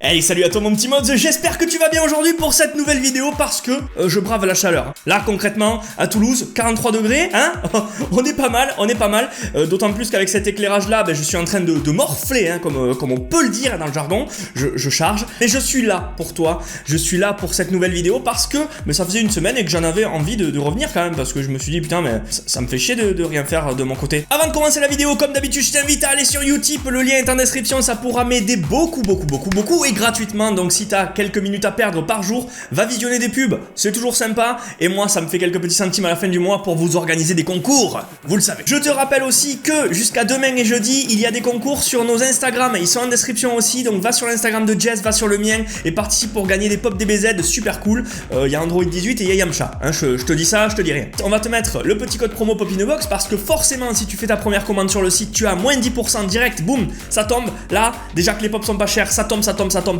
Hey, salut à toi mon petit Mods, j'espère que tu vas bien aujourd'hui pour cette nouvelle vidéo parce que je brave la chaleur. Là concrètement, à Toulouse, 43 degrés, hein. On est pas mal, d'autant plus qu'avec cet éclairage là, je suis en train de morfler, hein, comme on peut le dire dans le jargon, je charge. Et je suis là pour toi, je suis là pour cette nouvelle vidéo parce que ça faisait une semaine et que j'en avais envie de revenir quand même parce que je me suis dit putain mais ça me fait chier de rien faire de mon côté. Avant de commencer la vidéo, comme d'habitude, je t'invite à aller sur Utip, le lien est en description, ça pourra m'aider beaucoup et gratuitement, donc si t'as quelques minutes à perdre par jour, va visionner des pubs, c'est toujours sympa, et moi ça me fait quelques petits centimes à la fin du mois pour vous organiser des concours, vous le savez. Je te rappelle aussi que jusqu'à demain et jeudi, il y a des concours sur nos Instagram, ils sont en description aussi, donc va sur l'Instagram de Jess, va sur le mien, et participe pour gagner des pop DBZ super cool. Il y a Android 18 et il y a Yamcha, hein, je te dis ça, je te dis rien. On va te mettre le petit code promo Popinebox parce que forcément si tu fais ta première commande sur le site, tu as moins 10% direct, boum, ça tombe, là, déjà que les pops sont pas chers, ça tombe,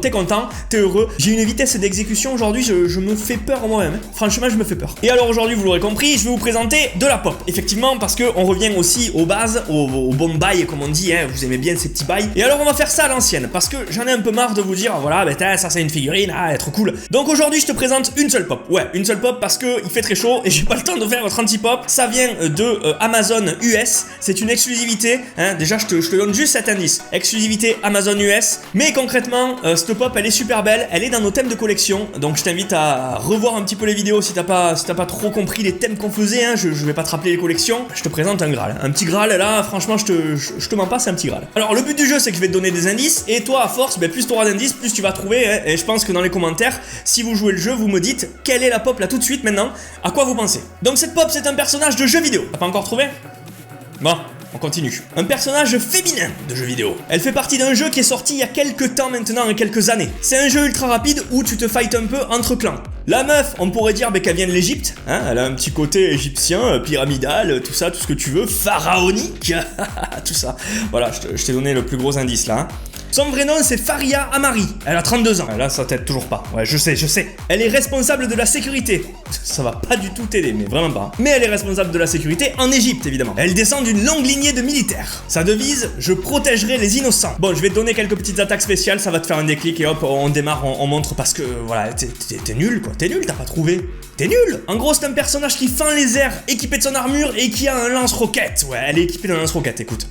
t'es content, t'es heureux. J'ai une vitesse d'exécution aujourd'hui, je me fais peur moi-même. Franchement, je me fais peur. Et alors aujourd'hui, vous l'aurez compris, je vais vous présenter de la pop. Effectivement, parce qu'on revient aussi aux bases, aux bons bails, comme on dit, hein, vous aimez bien ces petits bails. Et alors on va faire ça à l'ancienne, parce que j'en ai un peu marre de vous dire, voilà, ça c'est une figurine, elle est trop cool. Donc aujourd'hui, je te présente une seule pop. Ouais, une seule pop parce que il fait très chaud et j'ai pas le temps de faire votre anti-pop. Ça vient de Amazon US, c'est une exclusivité, hein. Déjà je te donne juste cet indice. Exclusivité Amazon US, mais concrètement, cette pop elle est super belle, elle est dans nos thèmes de collection, donc je t'invite à revoir un petit peu les vidéos si t'as pas trop compris les thèmes qu'on faisait, hein. Je vais pas te rappeler les collections, je te présente un Graal, un petit Graal là, franchement je te mens pas, c'est un petit Graal. Alors le but du jeu c'est que je vais te donner des indices, et toi à force, plus tu auras d'indices, plus tu vas trouver, hein. Et je pense que dans les commentaires, si vous jouez le jeu, vous me dites quelle est la pop là tout de suite maintenant, à quoi vous pensez. Donc cette pop c'est un personnage de jeu vidéo, t'as pas encore trouvé? Bon, on continue. Un personnage féminin de jeu vidéo. Elle fait partie d'un jeu qui est sorti il y a quelques temps maintenant, quelques années. C'est un jeu ultra rapide où tu te fights un peu entre clans. La meuf, on pourrait dire qu'elle vient de l'Egypte, hein, elle a un petit côté égyptien, pyramidal, tout ça, tout ce que tu veux, pharaonique, tout ça. Voilà, je t'ai donné le plus gros indice là. Hein. Son vrai nom c'est Faria Amari, elle a 32 ans, là ça t'aide toujours pas, ouais je sais. Elle est responsable de la sécurité, ça va pas du tout t'aider, mais vraiment pas. Mais elle est responsable de la sécurité en Égypte évidemment. Elle descend d'une longue lignée de militaires. Sa devise, je protégerai les innocents. Bon, je vais te donner quelques petites attaques spéciales, ça va te faire un déclic et hop, on démarre, on montre parce que voilà, t'es nul quoi, t'es nul, t'as pas trouvé. T'es nul! En gros, c'est un personnage qui fend les airs, équipé de son armure et qui a un lance-roquette. Ouais, elle est équipée d'un lance-roquette, écoute,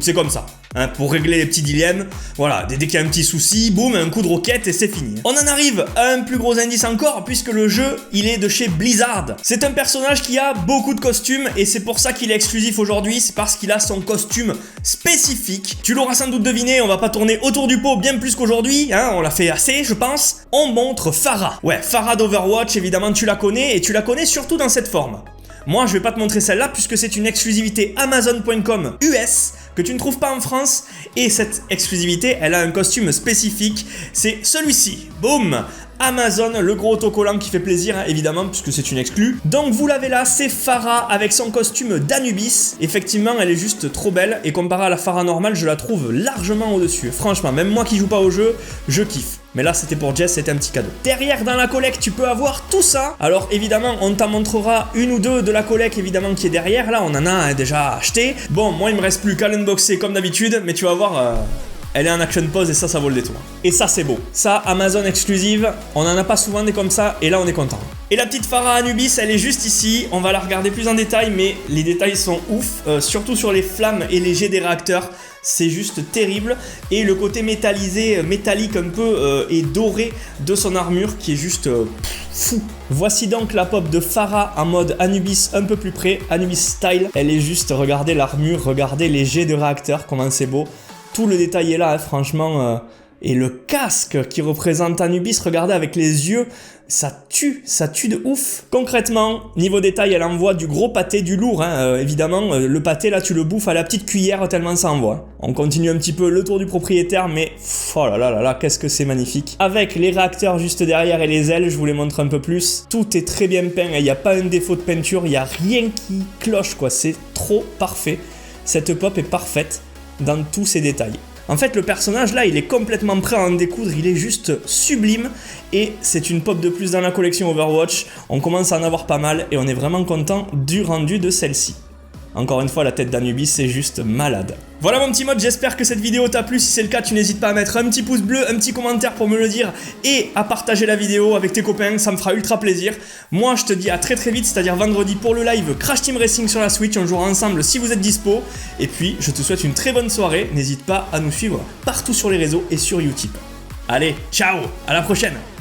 c'est comme ça, hein, pour régler les petits dilemmes, voilà, dès qu'il y a un petit souci, boum, un coup de roquette et c'est fini. On en arrive à un plus gros indice encore, puisque le jeu, il est de chez Blizzard. C'est un personnage qui a beaucoup de costumes, et c'est pour ça qu'il est exclusif aujourd'hui, c'est parce qu'il a son costume spécifique. Tu l'auras sans doute deviné, on va pas tourner autour du pot bien plus qu'aujourd'hui, hein, on l'a fait assez, je pense. On montre Pharah. Ouais, Pharah d'Overwatch, évidemment, tu la connais, et tu la connais surtout dans cette forme. Moi, je vais pas te montrer celle-là puisque c'est une exclusivité Amazon.com US que tu ne trouves pas en France. Et cette exclusivité, elle a un costume spécifique. C'est celui-ci. Boum! Amazon, le gros autocollant qui fait plaisir, hein, évidemment, puisque c'est une exclue. Donc vous l'avez là, c'est Pharah avec son costume d'Anubis. Effectivement, elle est juste trop belle. Et comparée à la Pharah normale, je la trouve largement au-dessus. Franchement, même moi qui joue pas au jeu, je kiffe. Mais là, c'était pour Jess, c'était un petit cadeau. Derrière, dans la collecte, tu peux avoir tout ça. Alors, évidemment, on t'en montrera une ou deux de la collecte, évidemment, qui est derrière. Là, on en a déjà acheté. Bon, moi, il me reste plus qu'à l'unboxer comme d'habitude. Mais tu vas voir... Elle est en action pause et ça vaut le détour. Et ça c'est beau. Ça, Amazon exclusive, on en a pas souvent des comme ça et là on est content. Et la petite Pharah Anubis, elle est juste ici. On va la regarder plus en détail, mais les détails sont ouf. Surtout sur les flammes et les jets des réacteurs. C'est juste terrible. Et le côté métallisé, métallique un peu et doré de son armure qui est juste fou. Voici donc la pop de Pharah en mode Anubis un peu plus près, Anubis style. Elle est juste, regardez l'armure, regardez les jets de réacteurs, comment c'est beau. Tout le détail est là, hein, franchement. Et le casque qui représente Anubis, regardez avec les yeux, ça tue de ouf. Concrètement, niveau détail, elle envoie du gros pâté, du lourd, hein, évidemment. Le pâté, là, tu le bouffes à la petite cuillère tellement ça envoie. On continue un petit peu le tour du propriétaire, mais oh là là là là, qu'est-ce que c'est magnifique. Avec les réacteurs juste derrière et les ailes, je vous les montre un peu plus. Tout est très bien peint, il n'y a pas un défaut de peinture, il n'y a rien qui cloche, quoi. C'est trop parfait. Cette pop est parfaite dans tous ses détails. En fait, le personnage là, il est complètement prêt à en découdre, il est juste sublime et c'est une pop de plus dans la collection Overwatch. On commence à en avoir pas mal et on est vraiment content du rendu de celle-ci. Encore une fois, la tête d'Anubis, c'est juste malade. Voilà mon petit mode, j'espère que cette vidéo t'a plu. Si c'est le cas, tu n'hésites pas à mettre un petit pouce bleu, un petit commentaire pour me le dire et à partager la vidéo avec tes copains, ça me fera ultra plaisir. Moi, je te dis à très vite, c'est-à-dire vendredi pour le live Crash Team Racing sur la Switch. On jouera ensemble si vous êtes dispo. Et puis, je te souhaite une très bonne soirée. N'hésite pas à nous suivre partout sur les réseaux et sur YouTube. Allez, ciao, à la prochaine!